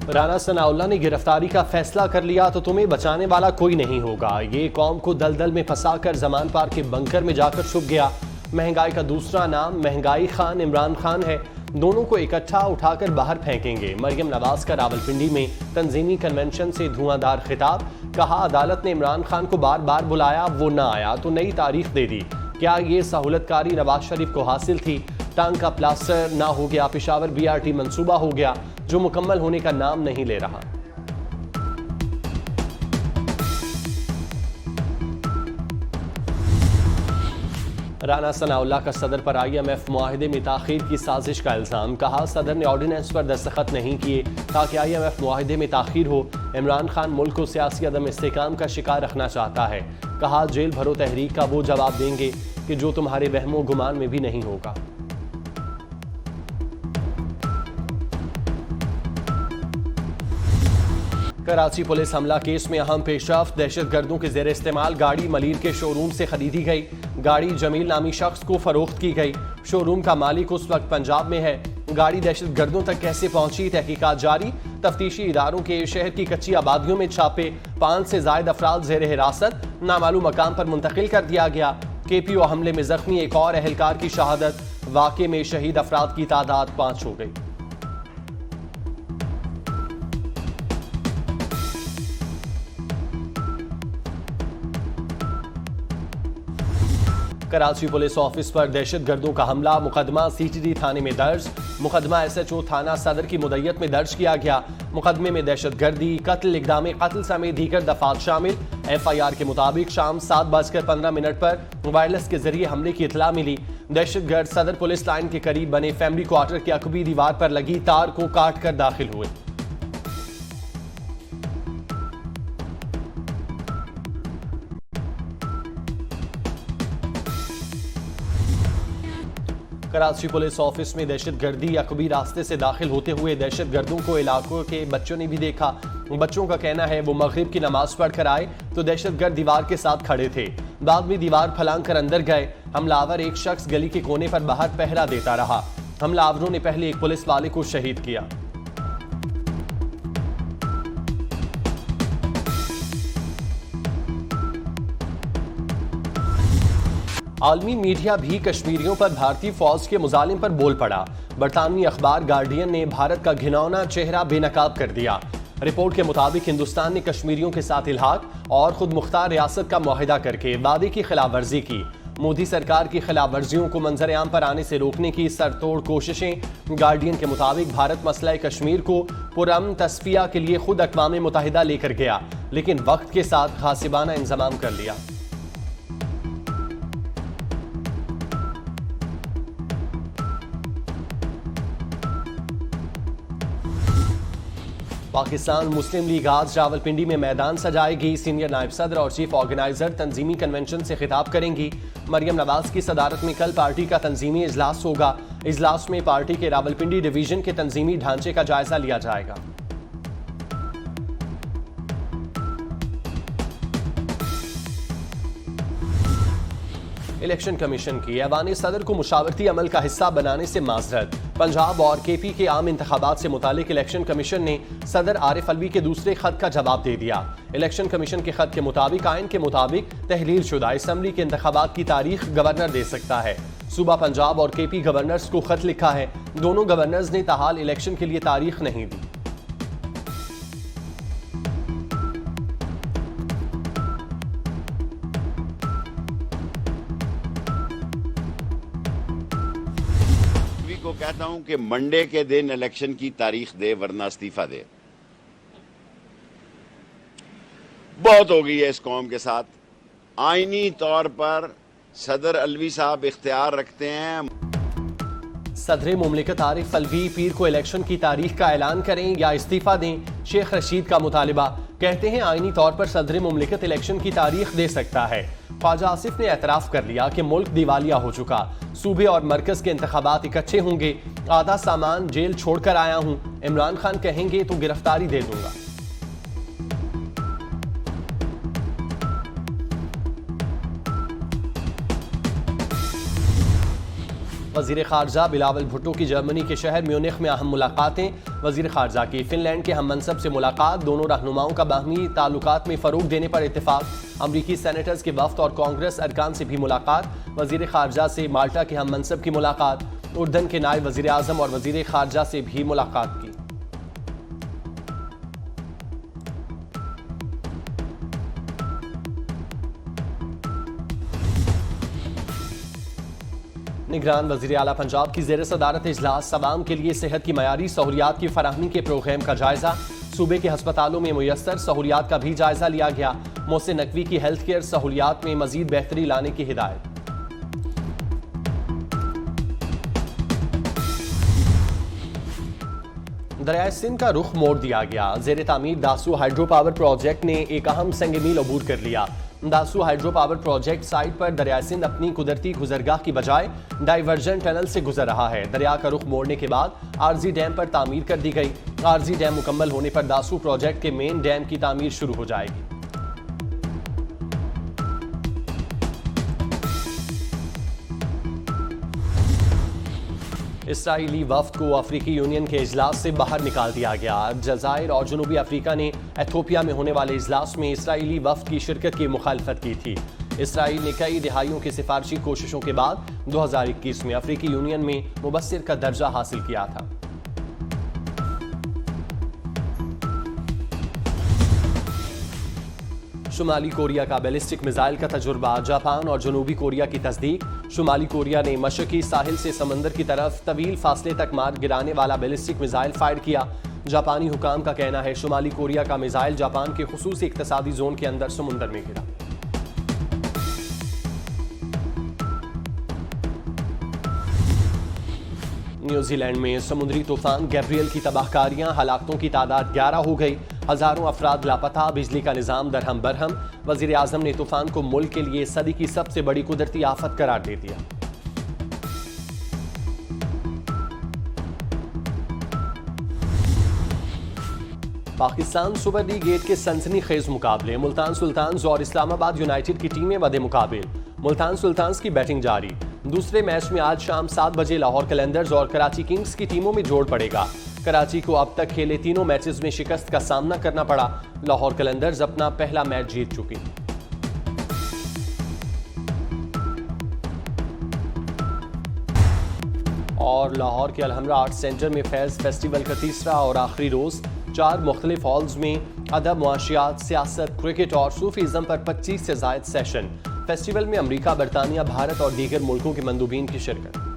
राना सनाउल्लाह ने गिरफ्तारी का फैसला कर लिया तो तुम्हें बचाने वाला कोई नहीं होगा। ये कौम को दलदल में फंसाकर जमान पार के बंकर में जाकर छुप गया। महंगाई का दूसरा नाम महंगाई खान इमरान खान है। दोनों को इकट्ठा उठाकर बाहर फेंकेंगे। मरियम नवाज का रावलपिंडी में तंजीमी कन्वेंशन से धुआंधार खिताब। कहा अदालत ने इमरान खान को बार बार बुलाया, वो ना आया तो नई तारीख दे दी। क्या ये सहूलतकारी नवाज शरीफ को हासिल थी? टांग का प्लास्टर ना हो गया, पेशावर BRT मंसूबा हो गया जो मुकम्मल होने का नाम नहीं ले रहा। राना सनाउल्लाह का सदर पर IMF मुआहिदे में ताखीर की साजिश का इल्जाम। कहा सदर ने ऑर्डिनेंस पर दस्तखत नहीं किए ताकि IMF मुआहिदे में ताखीर हो। इमरान खान मुल्क को सियासी अदम इस्तेकाम का शिकार रखना चाहता है। कहा जेल भरो तहरीक का वो जवाब देंगे कि जो तुम्हारे वहमो गुमान में भी नहीं होगा। कराची पुलिस हमला केस में अहम पेशरफ्त। दहशतगर्दों के जेर इस्तेमाल गाड़ी मलीर के शोरूम से खरीदी गई। गाड़ी जमील नामी शख्स को फरोख्त की गई। शोरूम का मालिक उस वक्त पंजाब में है। गाड़ी दहशतगर्दों तक कैसे पहुंची, तहकीकात जारी। तफ्तीशी इदारों के शहर की कच्ची आबादियों में छापे। 5 से ज्यादा अफराद जेर हिरासत, नामालूम मकाम पर मुंतकिल कर दिया गया। KPO हमले में जख्मी एक और अहलकार की शहादत। वाक़े में शहीद अफराद की तादाद 5 हो गई। कराची पुलिस ऑफिस पर दहशतगर्दों का हमला। मुकदमा CTD थाने में दर्ज। मुकदमा SHO थाना सदर की मुद्दत में दर्ज किया गया। मुकदमे में दहशतगर्दी, कत्ल, इक़दाम कत्ल समेत दीगर दफात शामिल। FIR के मुताबिक शाम 7:15 पर वायरलेस के जरिए हमले की इतला मिली। दहशतगर्द सदर पुलिस लाइन के करीब बने फैमिली क्वार्टर की अकबी दीवार पर लगी तार को काट कर दाखिल हुए। कराची पुलिस ऑफिस में दहशतगर्दी अकबी रास्ते से दाखिल होते हुए दहशतगर्दों को इलाकों के बच्चों ने भी देखा। बच्चों का कहना है वो मगरिब की नमाज पढ़कर आए तो दहशतगर्द दीवार के साथ खड़े थे। बाद में दीवार फलांग कर अंदर गए। हमलावर एक शख्स गली के कोने पर बाहर पहरा देता रहा। हमलावरों ने पहले एक पुलिस वाले को शहीद किया। आलमी मीडिया भी कश्मीरियों पर भारतीय फौज के मुजालिम पर बोल पड़ा। बरतानवी अखबार गार्डियन ने भारत का घिनौना चेहरा बेनकाब कर दिया। रिपोर्ट के मुताबिक हिंदुस्तान ने कश्मीरियों के साथ इल्हाक और खुद मुख्तार रियासत का मुआहिदा करके वादे की खिलाफ वर्जी की। मोदी सरकार की खिलाफ वर्जियों को मंजर आम पर आने से रोकने की सरतोड़ कोशिशें। गार्डियन के मुताबिक भारत मसला कश्मीर को पुरअमन तस्फिया के लिए खुद अक़वाम मुत्तहिदा लेकर गया, लेकिन वक्त के साथ गासिबाना इंतजाम कर लिया। पाकिस्तान मुस्लिम लीग आज रावलपिंडी में मैदान सजाएगी। सीनियर नायब सदर और चीफ ऑर्गेनाइजर तंजीमी कन्वेंशन से खिताब करेंगी। मरियम नवाज की सदारत में कल पार्टी का तंजीमी इजलास होगा। इजलास में पार्टी के रावलपिंडी डिवीजन के तंजीमी ढांचे का जायजा लिया जाएगा। इलेक्शन कमीशन की ऐवान सदर को मुशावरती अमल का हिस्सा बनाने से माजरत। पंजाब और KP के आम इंतखाबात से मुतालिक इलेक्शन कमीशन ने सदर आरिफ अलवी के दूसरे खत का जवाब दे दिया। इलेक्शन कमीशन के खत के मुताबिक आइन के मुताबिक तहलील शुदा असम्बली के इंतखाबात की तारीख गवर्नर दे सकता है। सूबा पंजाब और KP गवर्नर्स को खत लिखा है। दोनों गवर्नर्स ने ताहाल इलेक्शन के लिए तारीख नहीं दी। को कहता हूं कि मंडे के दिन इलेक्शन की तारीख दे वरना इस्तीफा दे। बहुत हो गई है इस कौम के साथ। आईनी तौर पर सदर अलवी साहब इख्तियार रखते हैं। सदर मुमलिकत आरिफ अलवी पीर को इलेक्शन की तारीख का ऐलान करें या इस्तीफा दें। शेख रशीद का मुतालिबा। कहते हैं आईनी तौर पर सदर मुमलिकत इलेक्शन की तारीख दे सकता है। ख्वाजा आसिफ ने एतराफ कर लिया कि मुल्क दिवालिया हो चुका। सूबे और मरकज के इंतखाबात इकट्ठे होंगे। आधा सामान जेल छोड़कर आया हूं। इमरान खान कहेंगे तो गिरफ्तारी दे दूंगा। वजीर खारजा बिलावल भुट्टो की जर्मनी के शहर म्यूनिख में अहम मुलाकातें। वजीर खारजा की फिनलैंड के हम मनसब से मुलाकात। दोनों रहनुमाओं का बाहमी ताल्लुकात में फ़रोग देने पर इत्तेफाक। अमरीकी सेनेटर्स के वफ्द और कांग्रेस अरकान से भी मुलाकात। वजीर खारजा से माल्टा के हम मनसब की मुलाकात। उर्दन के नायब वजीर आज़म और वजीर खारजा से भी मुलाकात की। निगरान वज़ीर आला पंजाब की ज़ेर सदारत इजलास। अवाम के लिए सेहत की मयारी सहूलियात की फराहमी के प्रोग्राम का जायजा। सूबे के हस्पतालों में मुयस्सर सहूलियात का भी जायजा लिया गया। मोहसिन नकवी की हेल्थ केयर सहूलियात में मजीद बेहतरी लाने की हिदायत। दरियाए सिंध का रुख मोड़ दिया गया। ज़ेर तामीर दासू हाइड्रो पावर प्रोजेक्ट ने एक अहम संग मील अबूर कर लिया। Dasu hydro power project site पर दरिया सिंध अपनी कुदरती गुजरगाह की बजाय डाइवर्जन टनल से गुजर रहा है। दरिया का रुख मोड़ने के बाद आरजी डैम पर तामीर कर दी गई। आरजी डैम मुकम्मल होने पर दासू प्रोजेक्ट के मेन डैम की तामीर शुरू हो जाएगी। इसराइली वफ्द को अफ्रीकी यूनियन के इजलास से बाहर निकाल दिया गया। जज़ायर और जनूबी अफ्रीका ने एथोपिया में होने वाले इजलास में इसराइली वफ्द की शिरकत की मुखालफत की थी। इसराइल ने कई दिहाइयों की सिफारशी कोशिशों के बाद 2021 में अफ्रीकी यूनियन में मुबस्सिर का दर्जा हासिल किया था। शुमाली कोरिया का बैलिस्टिक मिसाइल का तजुर्बा। जापान और जनूबी कोरिया की तस्दीक। शुमाली कोरिया ने मशरकी साहिल से समंदर की तरफ तवील फासले तक मार गिराने वाला बैलिस्टिक मिसाइल फायर किया। जापानी हुकाम का कहना है शुमाली कोरिया का मिसाइल जापान के खुसूसी इक्तसादी जोन के अंदर समुंदर में गिरा। न्यूजीलैंड में समुद्री तूफान गैब्रियल की तबाहकारियां। हलाकतों की तादाद 11 हो गई। हजारों अफराद लापता। बिजली का निजाम दरहम बरहम। वजीर आजम ने तूफान को मुल्क के लिए सदी की सबसे बड़ी कुदरती आफत करार दे दिया। पाकिस्तान सुपर लीग 8 के सनसनीखेज मुकाबले। मुल्तान सुल्तान्स और इस्लामाबाद यूनाइटेड की टीमें बदे मुकाबिल। मुल्तान सुल्तान्स की बैटिंग जारी। दूसरे मैच में आज शाम 7 बजे लाहौर कलंदर्स और कराची किंग्स की टीमों में जोड़ पड़ेगा। कराची को अब तक खेले तीनों मैचेस में शिकस्त का सामना करना पड़ा। लाहौर कलंदर्स अपना पहला मैच जीत चुकी। और लाहौर के अलहमरा आर्ट सेंटर में फैज़ फेस्टिवल का तीसरा और आखिरी रोज 4 मुख्तलिफ हॉल्स में अदब, मुआशियात, सियासत, क्रिकेट और सूफीज़म पर 25 से ज़ायद सेशन। फेस्टिवल में अमरीका, बरतानिया, भारत और दीगर मुल्कों के मंदूबीन की शिरकत।